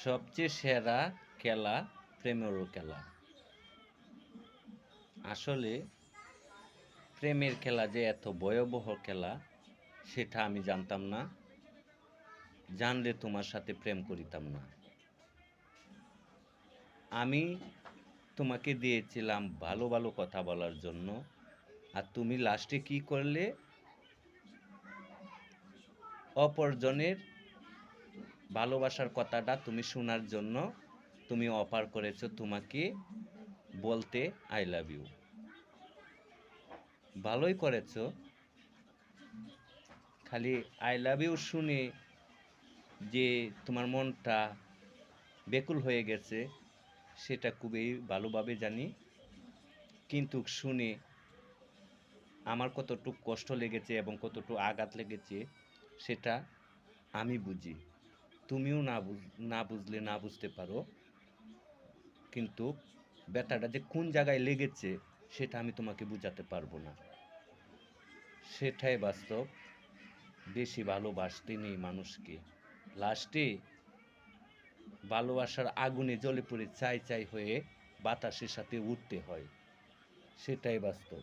সবচেয়ে সেরা খেলা প্রেমেরও খেলা। আসলে প্রেমের খেলা যে এত ভয়াবহ খেলা সেটা আমি জানতাম না। জানলে তোমার সাথে প্রেম করিতাম না। আমি তোমাকে দিয়েছিলাম ভালো ভালো কথা বলার জন্য, আর তুমি লাস্টে কি করলে? অপরজনের ভালোবাসার কথাটা তুমি শোনার জন্য তুমি অফার করেছো তোমাকে বলতে আই লাভ ইউ। ভালোই করেছো। খালি আই লাভ ইউ শুনে যে তোমার মনটা বেকুল হয়ে গেছে সেটা খুবই ভালোভাবে জানি, কিন্তু শুনে আমার কতটুকু কষ্ট লেগেছে এবং কতটুকু আঘাত লেগেছে সেটা আমি বুঝি। তুমিও না বুঝলে না বুঝতে পারো, কিন্তু ব্যথাটা যে কোন জায়গায় লেগেছে সেটা আমি তোমাকে বুঝাতে পারবো না। সেটাই বাস্তব। বেশি ভালোবাসতে নেই মানুষকে, লাস্টে ভালোবাসার আগুনে জ্বলে পড়ে চাই চাই হয়ে বাতাসের সাথে উঠতে হয়। সেটাই বাস্তব।